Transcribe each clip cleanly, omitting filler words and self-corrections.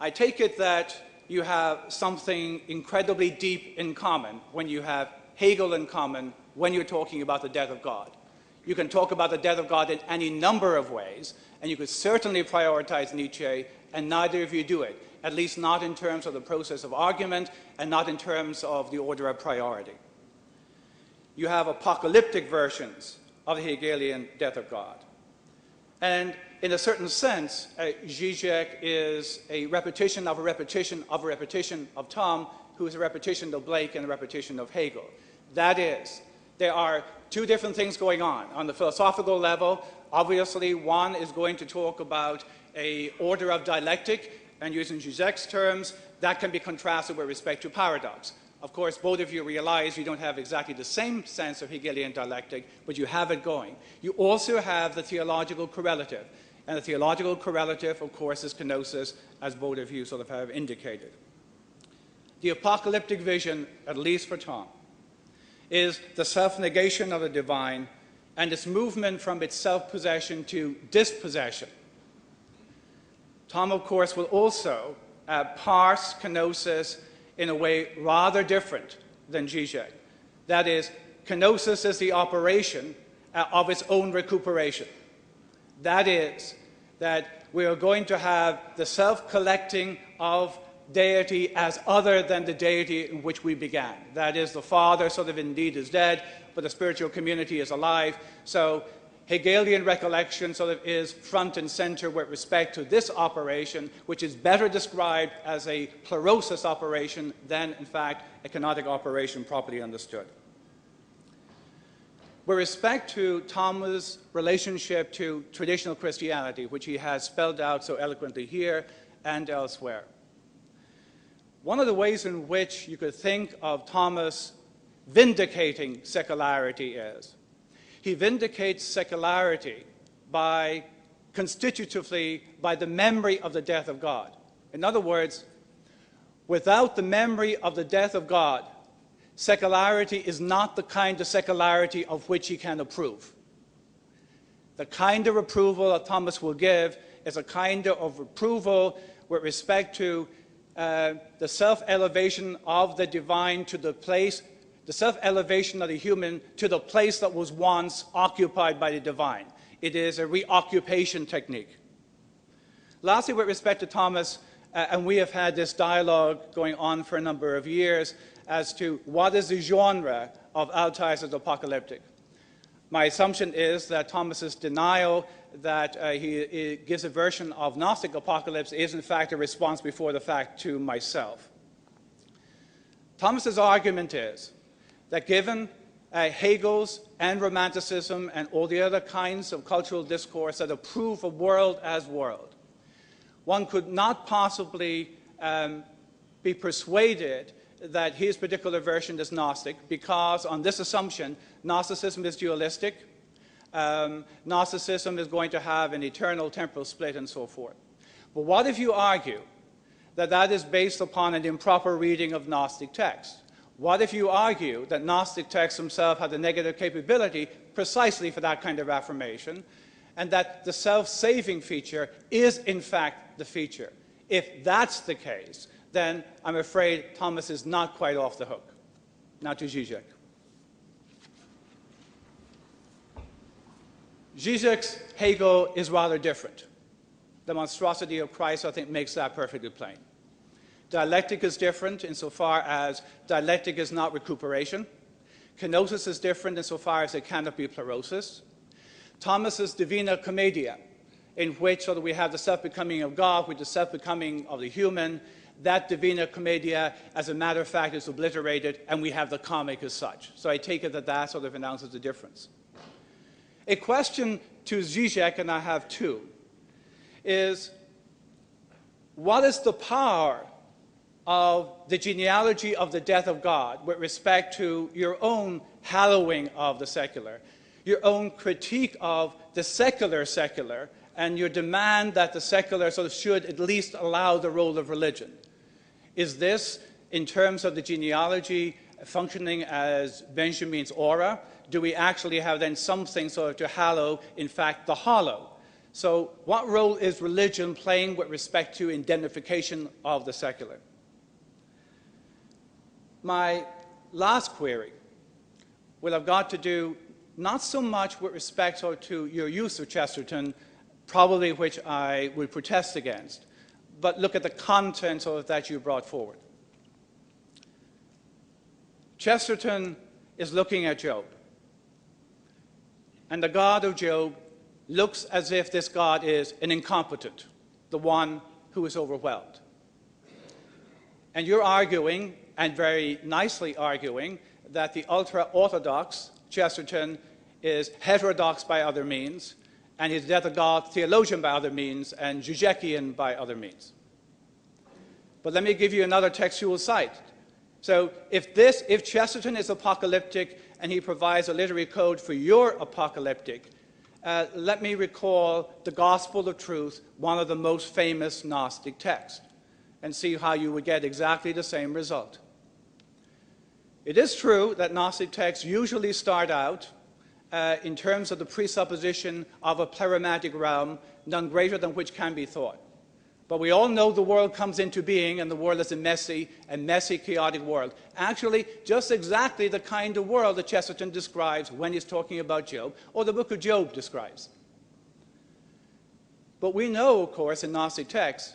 I take it that you have something incredibly deep in common when you have Hegel in common when you're talking about the death of God. You can talk about the death of God in any number of ways, and you could certainly prioritize Nietzsche, and neither of you do it, at least not in terms of the process of argument and not in terms of the order of priority. You have apocalyptic versions of the Hegelian death of God. And in a certain sense, Žižek is a repetition of a repetition of a repetition of Tom, who is a repetition of Blake and a repetition of Hegel. That is, there are two different things going on. On the philosophical level, obviously, one is going to talk about an order of dialectic, and using Žižek's terms, that can be contrasted with respect to paradox. Of course, both of you realize you don't have exactly the same sense of Hegelian dialectic, but you have it going. You also have the theological correlative. And the theological correlative, of course, is kenosis, as both of you sort of have indicated. The apocalyptic vision, at least for Tom, is the self-negation of the divine and its movement from its self-possession to dispossession. Tom, of course, will also parse kenosis in a way rather different than Žižek. That is, kenosis is the operation of its own recuperation. That is, that we are going to have the self-collecting of deity as other than the deity in which we began. That is, the Father sort of indeed is dead, but the spiritual community is alive. So Hegelian recollection sort of is front and center with respect to this operation, which is better described as a plerosis operation than, in fact, a kenotic operation properly understood. With respect to Thomas' relationship to traditional Christianity, which he has spelled out so eloquently here and elsewhere, one of the ways in which you could think of Thomas vindicating secularity is he vindicates secularity by constitutively by the memory of the death of God. In other words, without the memory of the death of God, secularity is not the kind of secularity of which he can approve. The kind of approval that Thomas will give is a kind of approval with respect to the self-elevation of the divine to the place, the self-elevation of the human to the place that was once occupied by the divine. It is a reoccupation technique. Lastly, with respect to Thomas, and we have had this dialogue going on for a number of years as to what is the genre of Altizer's apocalyptic. My assumption is that Thomas's denial that he gives a version of Gnostic apocalypse is in fact a response before the fact to myself. Thomas's argument is that given Hegel's and Romanticism and all the other kinds of cultural discourse that approve of world as world, one could not possibly be persuaded that his particular version is Gnostic, because on this assumption, Gnosticism is dualistic, Gnosticism is going to have an eternal temporal split and so forth. But what if you argue that that is based upon an improper reading of Gnostic texts? What if you argue that Gnostic texts themselves have the negative capability precisely for that kind of affirmation, and that the self-saving feature is in fact the feature? If that's the case, then I'm afraid Thomas is not quite off the hook. Now to Žižek. Žižek's Hegel is rather different. The monstrosity of Christ, I think, makes that perfectly plain. Dialectic is different insofar as dialectic is not recuperation. Kenosis is different insofar as it cannot be plerosis. Thomas's Divina Commedia, in which we have the self-becoming of God with the self-becoming of the human, that Divina Commedia, as a matter of fact, is obliterated, and we have the comic as such. So I take it that that sort of announces the difference. A question to Žižek, and I have two, is what is the power of the genealogy of the death of God with respect to your own hallowing of the secular, your own critique of the secular, and your demand that the secular should at least allow the role of religion? Is this, in terms of the genealogy, functioning as Benjamin's aura? Do we actually have then something to hallow, in fact, the hollow? So what role is religion playing with respect to indemnification of the secular? My last query will have got to do not so much with respect to your use of Chesterton, probably which I would protest against, but look at the content of that you brought forward. Chesterton is looking at Job, and the God of Job looks as if this God is an incompetent, the one who is overwhelmed. And you're arguing, and very nicely arguing, that the ultra-orthodox Chesterton is heterodox by other means, and his Death of God theologian by other means, and Žižekian by other means. But let me give you another textual site. So if Chesterton is apocalyptic and he provides a literary code for your apocalyptic, let me recall the Gospel of Truth, one of the most famous Gnostic texts, and see how you would get exactly the same result. It is true that Gnostic texts usually start out in terms of the presupposition of a plurimatic realm, none greater than which can be thought. But we all know the world comes into being, and the world is a messy, chaotic world. Actually, just exactly the kind of world that Chesterton describes when he's talking about Job, or the book of Job describes. But we know, of course, in Gnostic texts,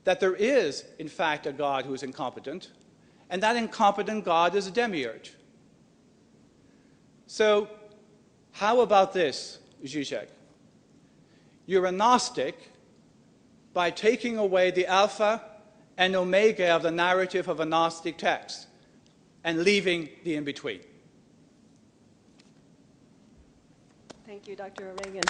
that there is, in fact, a God who is incompetent, and that incompetent God is a demiurge. So, how about this, Žižek? You're a Gnostic by taking away the alpha and omega of the narrative of a Gnostic text and leaving the in-between. Thank you, Dr. O'Regan.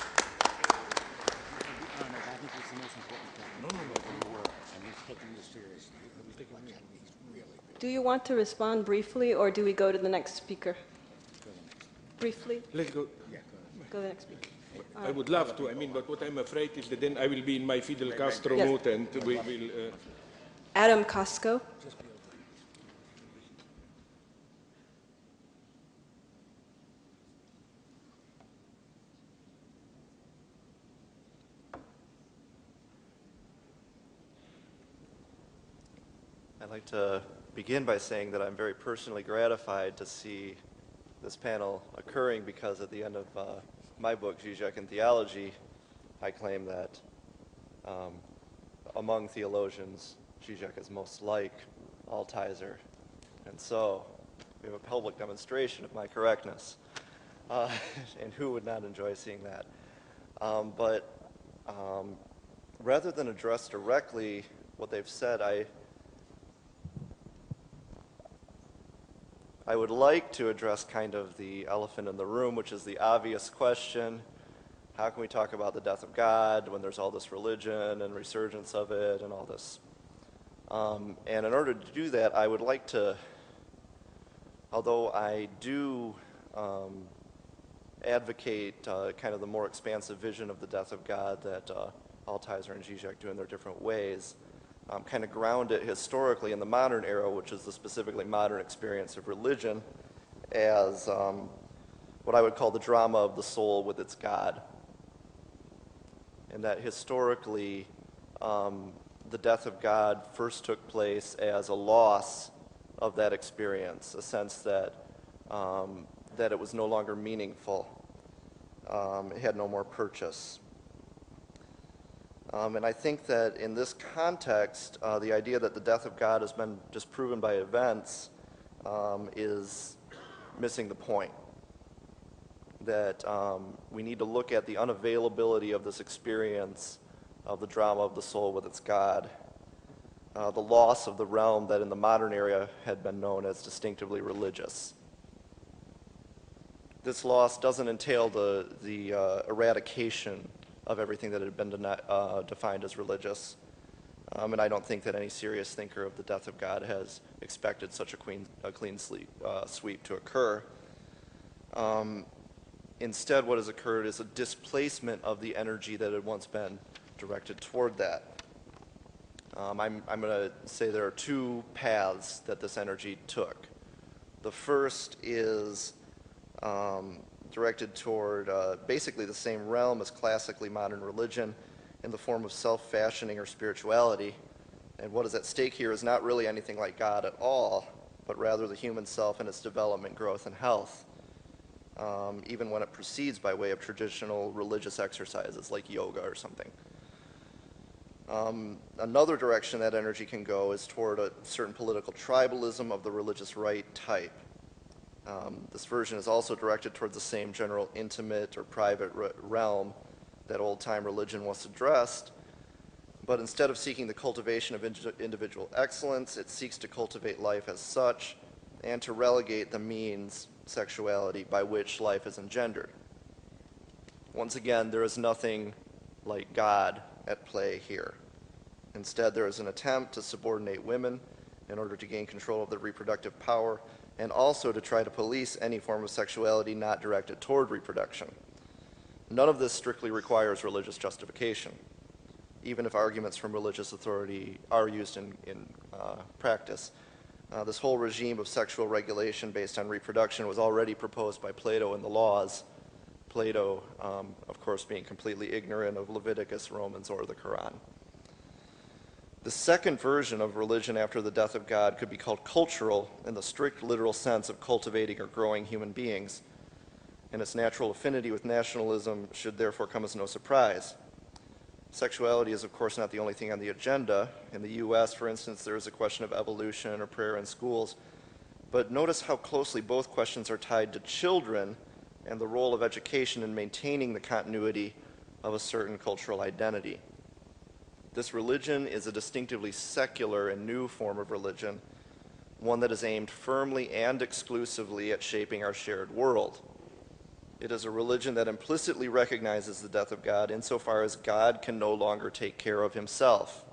Do you want to respond briefly, or do we go to the next speaker? Briefly? Let's go. Go to the next speaker. I would love to. I mean, but what I'm afraid is that then I will be in my Fidel Castro Yes. mood, and we will. Adam Costco. I'd like to begin by saying that I'm very personally gratified to see this panel occurring, because at the end of my book, Žižek and Theology, I claim that among theologians, Žižek is most like Altizer. And so we have a public demonstration of my correctness. And who would not enjoy seeing that? But rather than address directly what they've said, I would like to address kind of the elephant in the room, which is the obvious question: how can we talk about the death of God when there's all this religion and resurgence of it and all this? And in order to do that, I would like to, although I do advocate kind of the more expansive vision of the death of God that Altizer and Žižek do in their different ways, kind of ground it historically in the modern era, which is the specifically modern experience of religion, as what I would call the drama of the soul with its God. And that historically, the death of God first took place as a loss of that experience, a sense that that it was no longer meaningful. It had no more purchase. And I think that in this context, the idea that the death of God has been disproven by events is missing the point. That we need to look at the unavailability of this experience of the drama of the soul with its God, the loss of the realm that in the modern era had been known as distinctively religious. This loss doesn't entail the eradication of everything that had been defined as religious. And I don't think that any serious thinker of the death of God has expected such a clean sweep to occur. Instead, what has occurred is a displacement of the energy that had once been directed toward that. I'm going to say there are two paths that this energy took. The first is directed toward basically the same realm as classically modern religion in the form of self-fashioning or spirituality. And what is at stake here is not really anything like God at all, but rather the human self and its development, growth, and health, even when it proceeds by way of traditional religious exercises like yoga or something. Another direction that energy can go is toward a certain political tribalism of the religious right type. This version is also directed towards the same general intimate or private realm that old-time religion once addressed, but instead of seeking the cultivation of individual excellence, it seeks to cultivate life as such and to relegate the means, sexuality, by which life is engendered. Once again, there is nothing like God at play here. Instead, there is an attempt to subordinate women in order to gain control of their reproductive power and also to try to police any form of sexuality not directed toward reproduction. None of this strictly requires religious justification, even if arguments from religious authority are used in practice. This whole regime of sexual regulation based on reproduction was already proposed by Plato in the Laws. Plato, of course, being completely ignorant of Leviticus, Romans, or the Quran. The second version of religion after the death of God could be called cultural in the strict literal sense of cultivating or growing human beings, and its natural affinity with nationalism should therefore come as no surprise. Sexuality is, of course, not the only thing on the agenda. In the U.S., for instance, there is a question of evolution or prayer in schools. But notice how closely both questions are tied to children and the role of education in maintaining the continuity of a certain cultural identity. This religion is a distinctively secular and new form of religion, one that is aimed firmly and exclusively at shaping our shared world. It is a religion that implicitly recognizes the death of God insofar as God can no longer take care of himself.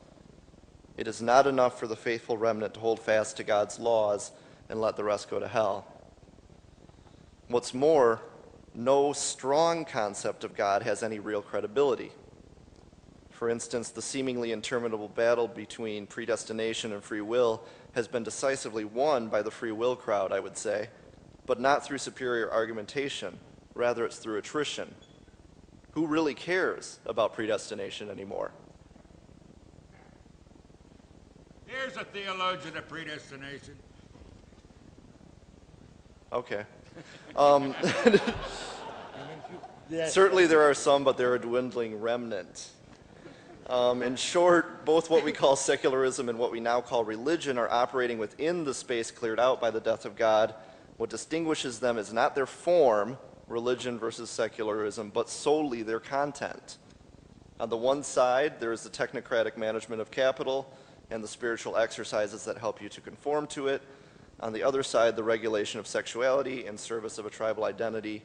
It is not enough for the faithful remnant to hold fast to God's laws and let the rest go to hell. What's more, no strong concept of God has any real credibility. For instance, the seemingly interminable battle between predestination and free will has been decisively won by the free will crowd, I would say, but not through superior argumentation. Rather, it's through attrition. Who really cares about predestination anymore? Here's a theologian of predestination. Okay. Certainly there are some, but they're a dwindling remnant. In short, both what we call secularism and what we now call religion are operating within the space cleared out by the death of God. What distinguishes them is not their form, religion versus secularism, but solely their content. On the one side, there is the technocratic management of capital and the spiritual exercises that help you to conform to it. On the other side, the regulation of sexuality in service of a tribal identity.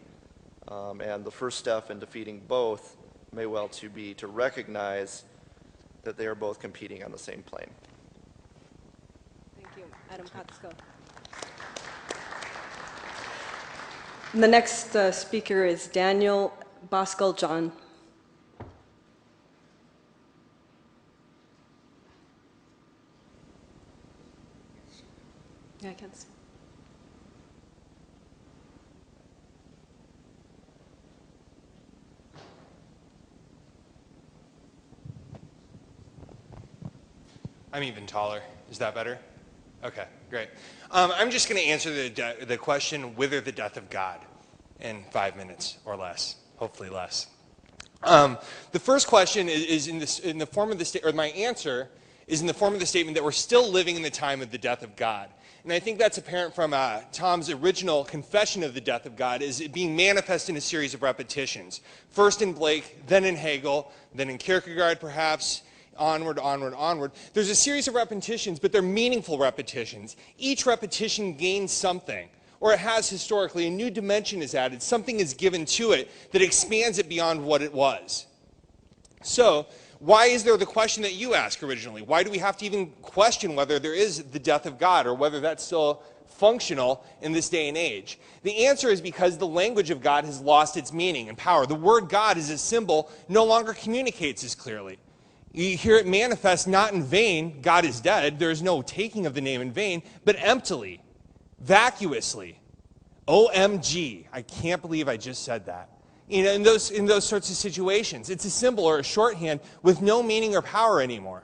And the first step in defeating both may well be to recognize that they are both competing on the same plane. Thank you. Adam Kotsko. The next speaker is Daniel Boscal-John. Yeah, I can't see. I'm even taller. Is that better? Okay, great. I'm just going to answer the question, whither the death of God, in 5 minutes or less, hopefully less. The first question is in the form of the statement, or my answer is in the form of the statement that we're still living in the time of the death of God. And I think that's apparent from Tom's original confession of the death of God, is it being manifest in a series of repetitions. First in Blake, then in Hegel, then in Kierkegaard perhaps, onward, onward, onward. There's a series of repetitions, but they're meaningful repetitions. Each repetition gains something, or it has historically. A new dimension is added. Something is given to it that expands it beyond what it was. So, why is there the question that you asked originally? Why do we have to even question whether there is the death of God, or whether that's still functional in this day and age? The answer is because the language of God has lost its meaning and power. The word God as a symbol no longer communicates as clearly. You hear it manifest not in vain, God is dead, there is no taking of the name in vain, but emptily, vacuously, OMG, I can't believe I just said that. You know, in those sorts of situations, it's a symbol or a shorthand with no meaning or power anymore.